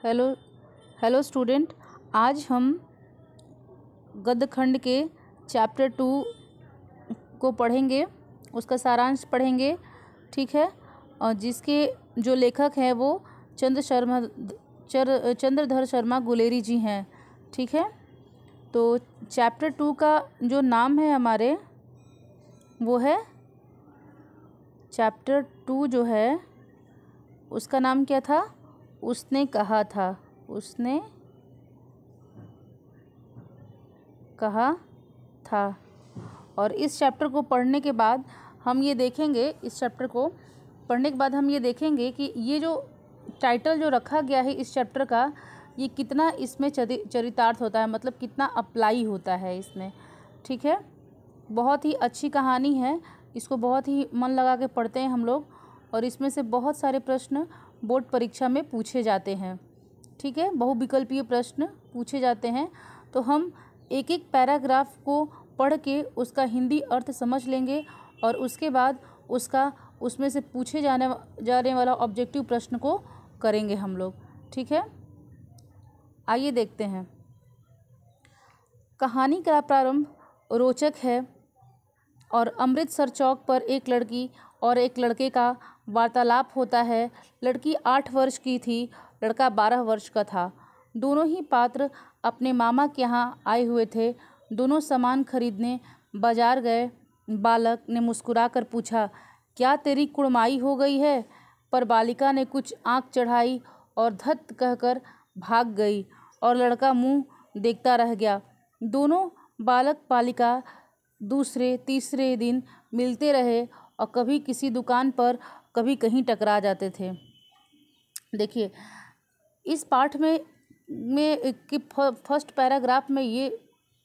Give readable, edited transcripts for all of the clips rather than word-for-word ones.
Hello hello student. आज हम गद्य खंड के चैप्टर 2 को पढ़ेंगे, उसका सारांश पढ़ेंगे। ठीक है। और जिसके जो लेखक हैं वो चंद्रधर शर्मा गुलेरी जी हैं। ठीक है। तो चैप्टर 2 का जो नाम है हमारे वो है, चैप्टर 2 जो है उसका नाम क्या था? उसने कहा था। उसने कहा था। और इस चैप्टर को पढ़ने के बाद हम ये देखेंगे, इस चैप्टर को पढ़ने के बाद हम ये देखेंगे कि ये जो टाइटल जो रखा गया है इस चैप्टर का, ये कितना इसमें चरितार्थ होता है, मतलब कितना अप्लाई होता है इसमें। ठीक है। बहुत ही अच्छी कहानी है, इसको बहुत ही मन लगा के पढ़ते हैं हम लोग, और इसमें से बहुत सारे प्रश्न बोर्ड परीक्षा में पूछे जाते हैं। ठीक है। बहुविकल्पीय प्रश्न पूछे जाते हैं। तो हम एक एक पैराग्राफ को पढ़ के उसका हिंदी अर्थ समझ लेंगे और उसके बाद उसमें से पूछे जाने वाला ऑब्जेक्टिव प्रश्न को करेंगे हम लोग। ठीक है। आइए देखते हैं। कहानी का प्रारंभ रोचक है और अमृतसर चौक पर एक लड़की और एक लड़के का वार्तालाप होता है। लड़की 8 वर्ष की थी, लड़का 12 वर्ष का था। दोनों ही पात्र अपने मामा के यहाँ आए हुए थे। दोनों सामान खरीदने बाजार गए। बालक ने मुस्कुराकर पूछा, क्या तेरी कुड़माई हो गई है? पर बालिका ने कुछ आंख चढ़ाई और धत कहकर भाग गई और लड़का मुंह देखता रह गया। दोनों बालक बालिका दूसरे तीसरे दिन मिलते रहे और कभी किसी दुकान पर कभी कहीं टकरा जाते थे। देखिए, इस पाठ में कि फर्स्ट पैराग्राफ में ये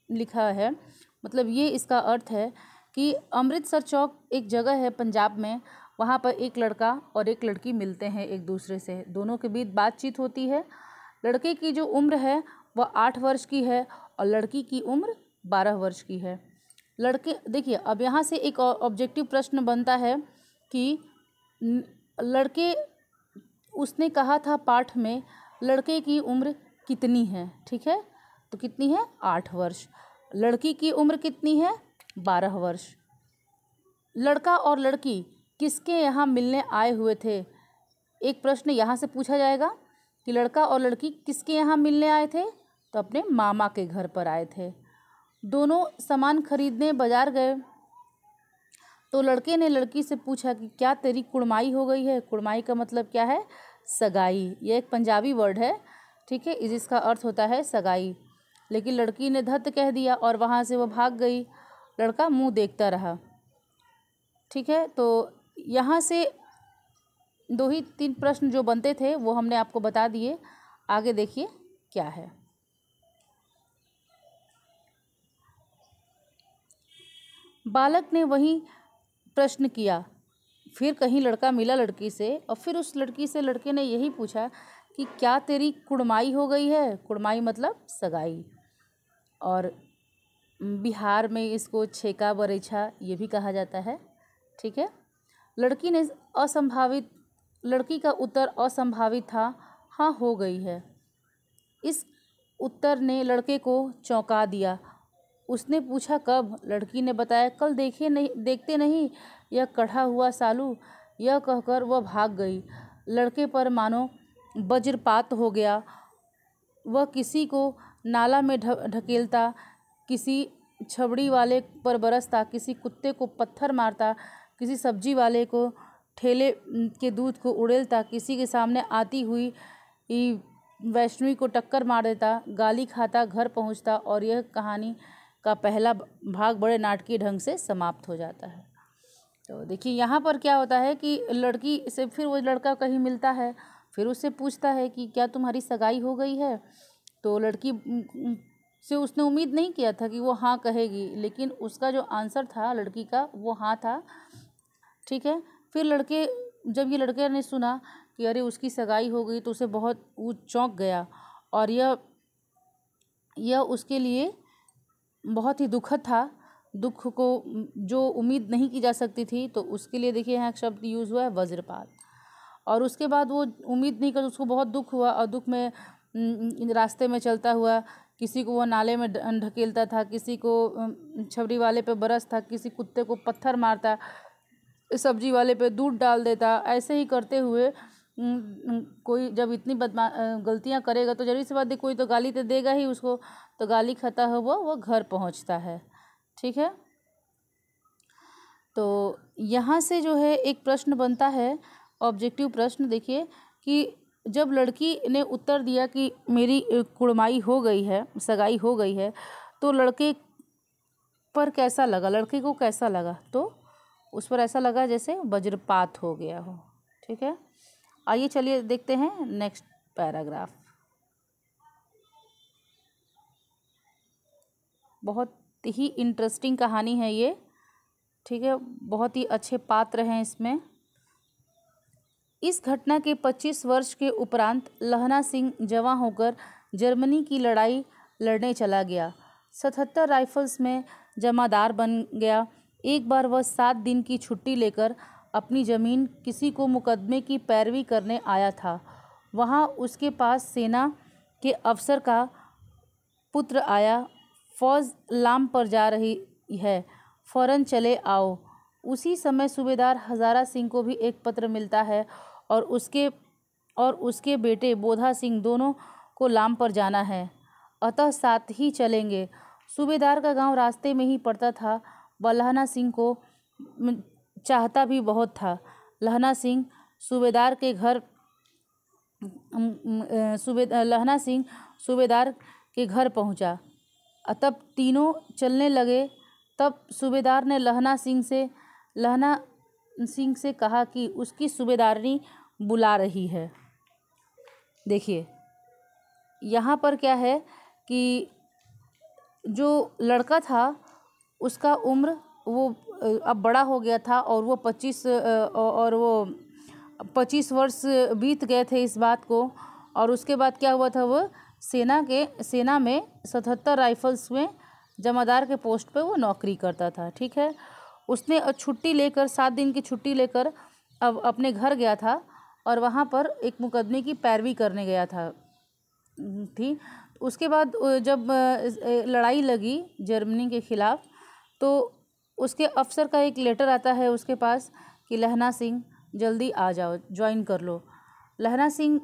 लिखा है, मतलब ये इसका अर्थ है कि अमृतसर चौक एक जगह है पंजाब में, वहाँ पर एक लड़का और एक लड़की मिलते हैं एक दूसरे से। दोनों के बीच बातचीत होती है। लड़के की जो उम्र है वह 8 वर्ष की है और लड़की की उम्र 12 वर्ष की है। लड़के, देखिए अब यहाँ से एक ऑब्जेक्टिव प्रश्न बनता है कि लड़के, उसने कहा था पाठ में लड़के की उम्र कितनी है। ठीक है। तो कितनी है? 8 वर्ष। लड़की की उम्र कितनी है? 12 वर्ष। लड़का और लड़की किसके यहाँ मिलने आए हुए थे? एक प्रश्न यहाँ से पूछा जाएगा कि लड़का और लड़की किसके यहाँ मिलने आए थे? तो अपने मामा के घर पर आए थे। दोनों सामान खरीदने बाजार गए। तो लड़के ने लड़की से पूछा कि क्या तेरी कुड़माई हो गई है? कुड़माई का मतलब क्या है? सगाई। यह एक पंजाबी वर्ड है। ठीक है। जिसका अर्थ होता है सगाई। लेकिन लड़की ने धत कह दिया और वहाँ से वो भाग गई। लड़का मुंह देखता रहा। ठीक है। तो यहाँ से 2 ही 3 प्रश्न जो बनते थे वो हमने आपको बता दिए। आगे देखिए क्या है। बालक ने वही प्रश्न किया। फिर कहीं लड़का मिला लड़की से और फिर उस लड़की से लड़के ने यही पूछा कि क्या तेरी कुड़माई हो गई है? कुड़माई मतलब सगाई। और बिहार में इसको छेका बरेछा ये भी कहा जाता है। ठीक है। लड़की का उत्तर असंभावित था, हाँ हो गई है। इस उत्तर ने लड़के को चौंका दिया। उसने पूछा कब? लड़की ने बताया कल देखते नहीं यह कढ़ा हुआ सालू। यह कहकर वह भाग गई। लड़के पर मानो वज्रपात हो गया। वह किसी को नाला में ढकेलता, किसी छबड़ी वाले पर बरसता, किसी कुत्ते को पत्थर मारता, किसी सब्जी वाले को ठेले के दूध को उड़ेलता, किसी के सामने आती हुई वैष्णवी को टक्कर मार देता, गाली खाता, घर पहुंचता और यह कहानी का पहला भाग बड़े नाटकीय ढंग से समाप्त हो जाता है। तो देखिए यहाँ पर क्या होता है कि लड़की से फिर वो लड़का कहीं मिलता है, फिर उससे पूछता है कि क्या तुम्हारी सगाई हो गई है? तो लड़की से उसने उम्मीद नहीं किया था कि वो हाँ कहेगी, लेकिन उसका जो आंसर था लड़की का वो हाँ था। ठीक है। फिर जब ये लड़के ने सुना कि अरे उसकी सगाई हो गई तो उसे बहुत वो चौंक गया और यह उसके लिए बहुत ही दुखद था। दुख को जो उम्मीद नहीं की जा सकती थी, तो उसके लिए देखिए यहाँ शब्द यूज़ हुआ है वज्रपात। और उसके बाद वो उम्मीद नहीं कर, उसको बहुत दुख हुआ और दुख में रास्ते में चलता हुआ किसी को वो नाले में ढकेलता था, किसी को छबरी वाले पे बरस था, किसी कुत्ते को पत्थर मारता, सब्जी वाले पे दूध डाल देता। ऐसे ही करते हुए कोई जब इतनी गलतियां करेगा तो जरूरी सी बात है कोई तो गाली तो देगा ही उसको, तो गाली खाता है वो घर पहुंचता है। ठीक है, तो यहाँ से जो है एक प्रश्न बनता है, ऑब्जेक्टिव प्रश्न। देखिए कि जब लड़की ने उत्तर दिया कि मेरी कुड़माई हो गई है, सगाई हो गई है, तो लड़के पर कैसा लगा, लड़के को कैसा लगा? तो उस पर ऐसा लगा जैसे वज्रपात हो गया हो। ठीक है, आइए चलिए देखते हैं नेक्स्ट पैराग्राफ। बहुत ही इंटरेस्टिंग कहानी है ये। ठीक है, बहुत ही अच्छे पात्र हैं इसमें। इस घटना के 25 वर्ष के उपरांत लहना सिंह जवां होकर जर्मनी की लड़ाई लड़ने चला गया। 77 राइफल्स में जमादार बन गया। एक बार वह 7 दिन की छुट्टी लेकर अपनी ज़मीन किसी को मुकदमे की पैरवी करने आया था। वहाँ उसके पास सेना के अफसर का पुत्र आया, फौज लाम पर जा रही है, फ़ौरन चले आओ। उसी समय सूबेदार हज़ारा सिंह को भी एक पत्र मिलता है और उसके बेटे बोधा सिंह दोनों को लाम पर जाना है, अतः साथ ही चलेंगे। सूबेदार का गांव रास्ते में ही पड़ता था। वह लहना सिंह को चाहता भी बहुत था। लहना सिंह सूबेदार के घर पहुंचा। तब तीनों चलने लगे। तब सूबेदार ने लहना सिंह से कहा कि उसकी सूबेदारनी बुला रही है। देखिए यहाँ पर क्या है कि जो लड़का था उसका उम्र वो अब बड़ा हो गया था और वो 25 वर्ष बीत गए थे इस बात को। और उसके बाद क्या हुआ था, वो सेना में 77 राइफल्स में जमादार के पोस्ट पे वो नौकरी करता था। ठीक है, उसने छुट्टी लेकर 7 दिन की छुट्टी लेकर अब अपने घर गया था और वहाँ पर एक मुकदमे की पैरवी करने गया था। ठीक, उसके बाद जब लड़ाई लगी जर्मनी के ख़िलाफ़ तो उसके अफसर का एक लेटर आता है उसके पास कि लहना सिंह जल्दी आ जाओ, ज्वाइन कर लो। लहना सिंह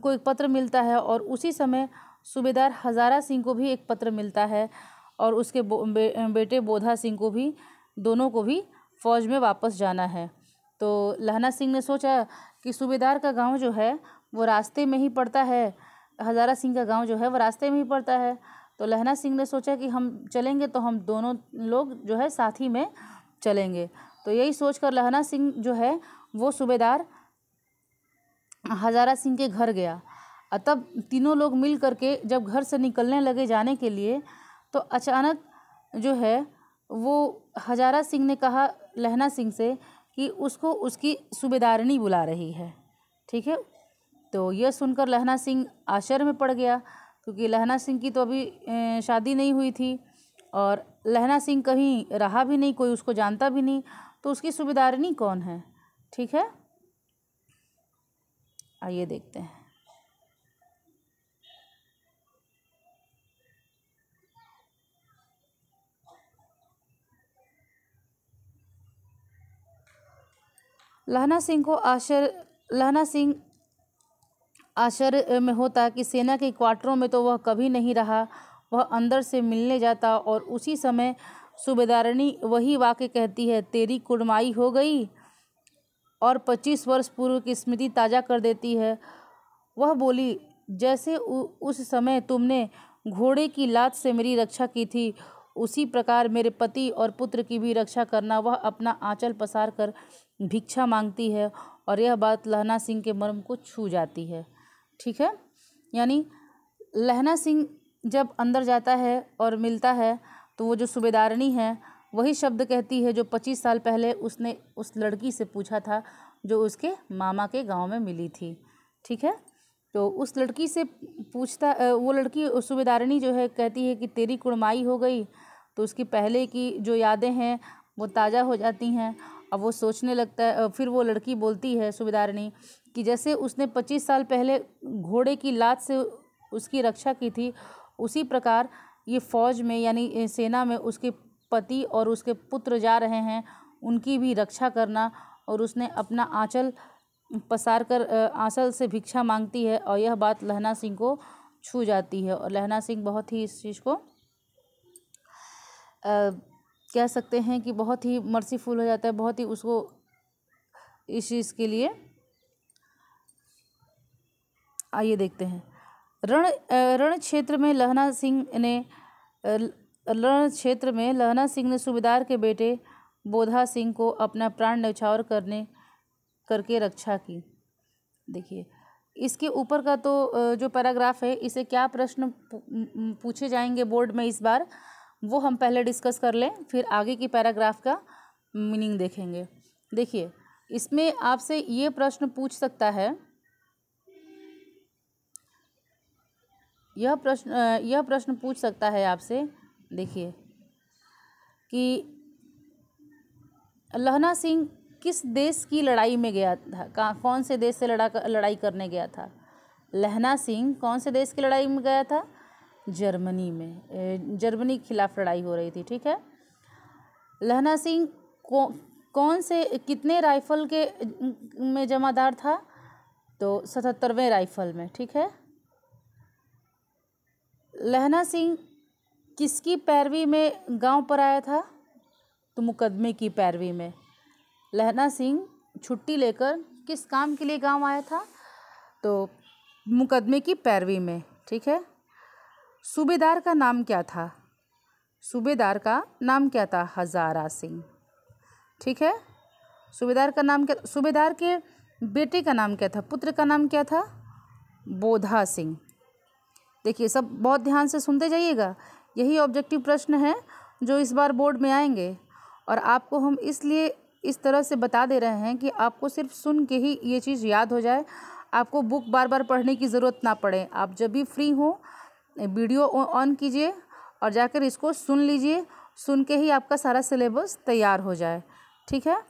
को एक पत्र मिलता है और उसी समय सूबेदार हज़ारा सिंह को भी एक पत्र मिलता है और उसके बेटे बोधा सिंह को भी, दोनों को भी फ़ौज में वापस जाना है। तो लहना सिंह ने सोचा कि सूबेदार का गांव जो है वो रास्ते में ही पड़ता है, हज़ारा सिंह का गांव जो है वो रास्ते में ही पड़ता है। तो लहना सिंह ने सोचा कि हम चलेंगे तो हम दोनों लोग जो है साथ ही में चलेंगे। तो यही सोचकर लहना सिंह जो है वो सूबेदार हज़ारा सिंह के घर गया। तब तीनों लोग मिल करके जब घर से निकलने लगे जाने के लिए तो अचानक जो है वो हज़ारा सिंह ने कहा लहना सिंह से कि उसको उसकी सूबेदारनी बुला रही है। ठीक है, तो यह सुनकर लहना सिंह आश्चर्य में पड़ गया क्योंकि लहना सिंह की तो अभी शादी नहीं हुई थी और लहना सिंह कहीं रहा भी नहीं, कोई उसको जानता भी नहीं, तो उसकी सूबेदारनी कौन है। ठीक है, आइए देखते हैं। लहना सिंह आश्चर्य में होता कि सेना के क्वार्टरों में तो वह कभी नहीं रहा। वह अंदर से मिलने जाता और उसी समय सूबेदारनी वही वाक्य कहती है, तेरी कुड़माई हो गई, और 25 वर्ष पूर्व की स्मृति ताज़ा कर देती है। वह बोली, जैसे उस समय तुमने घोड़े की लात से मेरी रक्षा की थी उसी प्रकार मेरे पति और पुत्र की भी रक्षा करना। वह अपना आंचल पसार कर भिक्षा मांगती है और यह बात लहना सिंह के मर्म को छू जाती है। ठीक है, यानी लहना सिंह जब अंदर जाता है और मिलता है तो वो जो सूबेदारनी है वही शब्द कहती है जो 25 साल पहले उसने उस लड़की से पूछा था जो उसके मामा के गांव में मिली थी। ठीक है, तो उस लड़की से पूछता, वो लड़की सूबेदारनी जो है कहती है कि तेरी कुड़माई हो गई, तो उसकी पहले की जो यादें हैं वो ताज़ा हो जाती हैं अब वो सोचने लगता है, फिर वो लड़की बोलती है सूबेदारनी कि जैसे उसने 25 साल पहले घोड़े की लात से उसकी रक्षा की थी, उसी प्रकार ये फौज में यानी सेना में उसके पति और उसके पुत्र जा रहे हैं, उनकी भी रक्षा करना। और उसने अपना आंचल पसार कर आंचल से भिक्षा मांगती है और यह बात लहना सिंह को छू जाती है और लहना सिंह बहुत ही इस चीज़ को कह सकते हैं कि बहुत ही मर्सीफुल हो जाता है, बहुत ही उसको इस चीज़ के लिए। आइए देखते हैं। रण क्षेत्र में लहना सिंह ने सूबेदार के बेटे बोधा सिंह को अपना प्राण न्यौछावर करके रक्षा की। देखिए इसके ऊपर का तो जो पैराग्राफ है, इसे क्या प्रश्न पूछे जाएंगे बोर्ड में इस बार, वो हम पहले डिस्कस कर लें, फिर आगे की पैराग्राफ का मीनिंग देखेंगे। देखिए इसमें आपसे ये प्रश्न पूछ सकता है, यह प्रश्न पूछ सकता है आपसे, देखिए कि लहना सिंह किस देश की लड़ाई में गया था, कौन से देश से लड़ाई करने गया था। लहना सिंह कौन से देश की लड़ाई में गया था? जर्मनी में, जर्मनी के खिलाफ लड़ाई हो रही थी, ठीक है। लहना सिंह कौन से कितने राइफल के में जमादार था? तो 77वें राइफल में, ठीक है। लहना सिंह किसकी पैरवी में गांव पर आया था? तो मुकदमे की पैरवी में। लहना सिंह छुट्टी लेकर किस काम के लिए गांव आया था? तो मुकदमे की पैरवी में, ठीक है। सूबेदार का नाम क्या था? सूबेदार का नाम क्या था? हजारा सिंह, ठीक है। सूबेदार का नाम क्या? सूबेदार के बेटे का नाम क्या था? पुत्र का नाम क्या था? बोधा सिंह। देखिए सब बहुत ध्यान से सुनते जाइएगा, यही ऑब्जेक्टिव प्रश्न है जो इस बार बोर्ड में आएंगे। और आपको हम इसलिए इस तरह से बता दे रहे हैं कि आपको सिर्फ सुन के ही ये चीज़ याद हो जाए, आपको बुक बार बार पढ़ने की ज़रूरत ना पड़े। आप जब भी फ्री हो वीडियो ऑन कीजिए और जाकर इसको सुन लीजिए, सुन के ही आपका सारा सिलेबस तैयार हो जाए, ठीक है।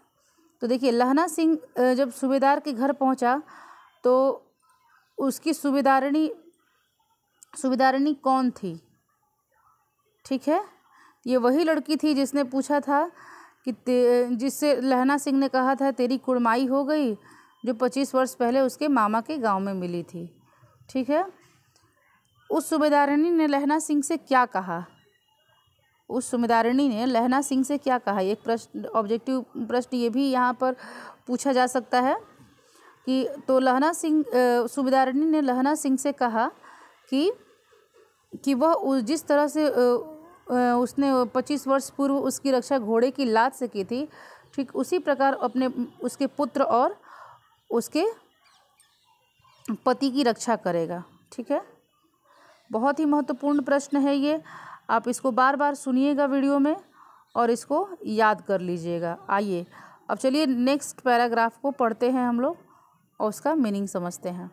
तो देखिए लहना सिंह जब सूबेदार के घर पहुंचा तो उसकी सूबेदारनी कौन थी? ठीक है, ये वही लड़की थी जिसने पूछा था कि जिससे लहना सिंह ने कहा था तेरी कुड़माई हो गई, जो 25 वर्ष पहले उसके मामा के गांव में मिली थी, ठीक है। उस सूबेदारनी ने लहना सिंह से क्या कहा? उस सूबेदारनी ने लहना सिंह से क्या कहा? एक प्रश्न, ऑब्जेक्टिव प्रश्न ये भी यहाँ पर पूछा जा सकता है कि तो सूबेदारनी ने लहना सिंह से कहा कि वह जिस तरह से उसने 25 वर्ष पूर्व उसकी रक्षा घोड़े की लात से की थी, ठीक उसी प्रकार उसके पुत्र और उसके पति की रक्षा करेगा, ठीक है। बहुत ही महत्वपूर्ण प्रश्न है ये, आप इसको बार बार सुनिएगा वीडियो में और इसको याद कर लीजिएगा। आइए अब चलिए नेक्स्ट पैराग्राफ को पढ़ते हैं हम लोग और उसका मीनिंग समझते हैं।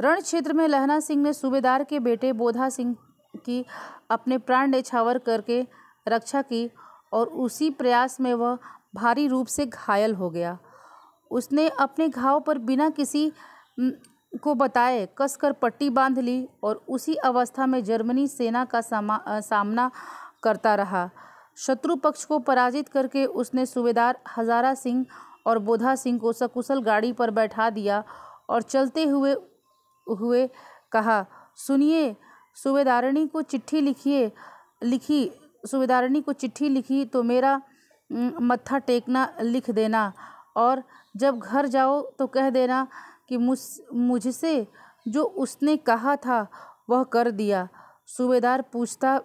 रण क्षेत्र में लहना सिंह ने सूबेदार के बेटे बोधा सिंह की अपने प्राण न्यौछावर करके रक्षा की और उसी प्रयास में वह भारी रूप से घायल हो गया। उसने अपने घाव पर बिना किसी को बताए कसकर पट्टी बांध ली और उसी अवस्था में जर्मनी सेना का सामना करता रहा। शत्रु पक्ष को पराजित करके उसने सूबेदार हजारा सिंह और बोधा सिंह को सकुशल गाड़ी पर बैठा दिया और चलते हुए कहा, सुनिए, सूबेदारनी को चिट्ठी लिखी तो मेरा मत्था टेकना लिख देना और जब घर जाओ तो कह देना कि मुझसे जो उसने कहा था वह कर दिया। सूबेदार पूछता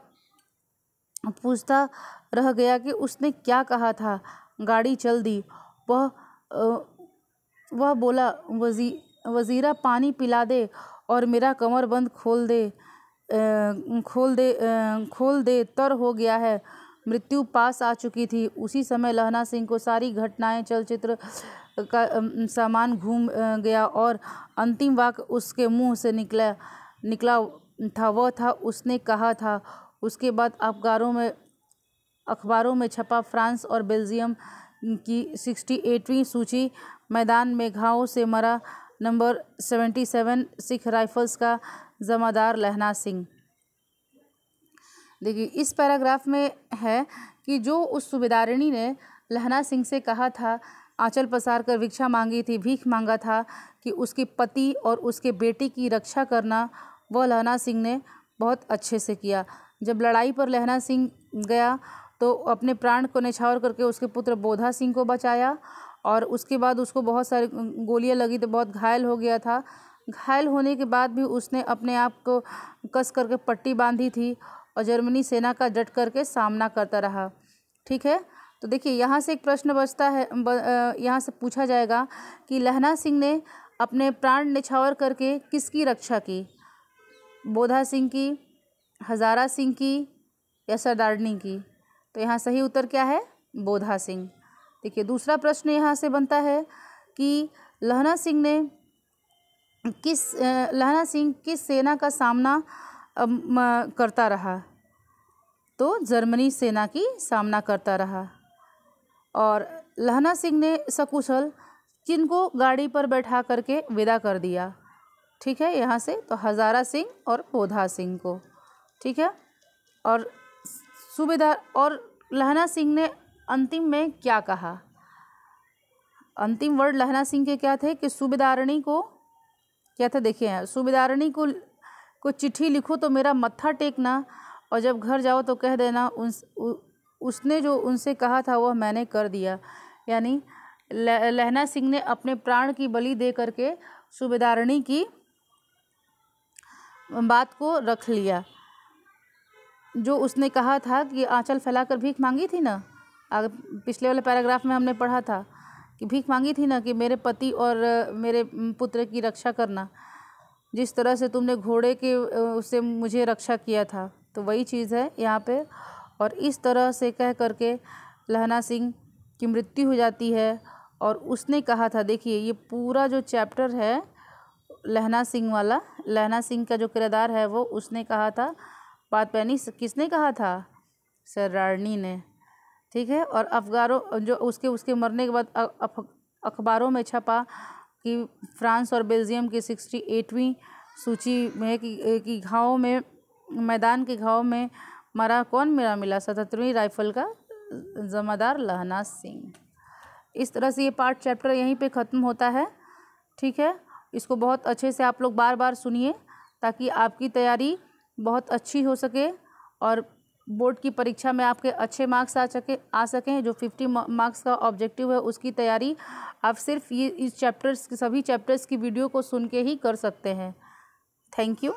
रह गया कि उसने क्या कहा था। गाड़ी चल दी। वह बोला, वजीरा पानी पिला दे और मेरा कमरबंद खोल दे तर हो गया है। मृत्यु पास आ चुकी थी। उसी समय लहना सिंह को सारी घटनाएं चलचित्र का सामान घूम गया और अंतिम वाक्य उसके मुंह से निकला था वह था उसने कहा था। उसके बाद अखबारों में छपा फ्रांस और बेल्जियम की 68वीं सूची, मैदान में घावों से मरा नंबर 77 सिख राइफल्स का जमादार लहना सिंह। देखिए इस पैराग्राफ में है कि जो उस सूबेदारनी ने लहना सिंह से कहा था, आंचल पसार कर भिक्षा मांगी थी, भीख मांगा था कि उसके पति और उसके बेटे की रक्षा करना, वह लहना सिंह ने बहुत अच्छे से किया। जब लड़ाई पर लहना सिंह गया तो अपने प्राण को न्यौछावर करके उसके पुत्र बोधा सिंह को बचाया, और उसके बाद उसको बहुत सारी गोलियां लगी तो बहुत घायल हो गया था। घायल होने के बाद भी उसने अपने आप को कस करके पट्टी बांधी थी और जर्मनी सेना का डट करके सामना करता रहा। ठीक है, तो देखिए यहाँ से एक प्रश्न बचता है, यहाँ से पूछा जाएगा कि लहना सिंह ने अपने प्राण न्यौछावर करके किसकी रक्षा की, बोधा सिंह की, हज़ारा सिंह की या सरदारनी की? तो यहाँ सही उत्तर क्या है, बोधा सिंह। देखिए दूसरा प्रश्न यहाँ से बनता है कि लहना सिंह किस सेना का सामना करता रहा? तो जर्मनी सेना की सामना करता रहा। और लहना सिंह ने सकुशल किनको गाड़ी पर बैठा करके विदा कर दिया? ठीक है, यहाँ से तो हज़ारा सिंह और बोधा सिंह को। ठीक है, और सूबेदार और लहना सिंह ने अंतिम में क्या कहा? अंतिम वर्ड लहना सिंह के क्या थे कि सूबेदारनी को क्या था, देखिए सूबेदारनी को चिट्ठी लिखो तो मेरा मत्था टेकना, और जब घर जाओ तो कह देना उसने जो उनसे कहा था वह मैंने कर दिया। यानी लहना सिंह ने अपने प्राण की बलि दे करके सूबेदारनी की बात को रख लिया। जो उसने कहा था कि आंचल फैलाकर भीख मांगी थी ना, पिछले वाले पैराग्राफ में हमने पढ़ा था कि भीख मांगी थी ना कि मेरे पति और मेरे पुत्र की रक्षा करना, जिस तरह से तुमने घोड़े के उससे मुझे रक्षा किया था, तो वही चीज़ है यहाँ पे। और इस तरह से कह करके लहना सिंह की मृत्यु हो जाती है। और उसने कहा था, देखिए ये पूरा जो चैप्टर है लहना सिंह वाला, लहना सिंह का जो किरदार है वो उसने कहा था, बात पैनी किसने कहा था? सरदारनी ने। ठीक है, और अफगारों जो उसके मरने के बाद अखबारों में छपा कि फ्रांस और बेल्जियम की 68वीं सूची में कि घावों में, मैदान के घावों में मरा कौन मेरा मिला? 77वीं राइफल का जमादार लहना सिंह। इस तरह से ये पार्ट चैप्टर यहीं पे ख़त्म होता है। ठीक है, इसको बहुत अच्छे से आप लोग बार बार सुनिए ताकि आपकी तैयारी बहुत अच्छी हो सके और बोर्ड की परीक्षा में आपके अच्छे मार्क्स आ सकें। जो 50 मार्क्स का ऑब्जेक्टिव है उसकी तैयारी आप सिर्फ इस सभी चैप्टर्स की वीडियो को सुन के ही कर सकते हैं। Thank you.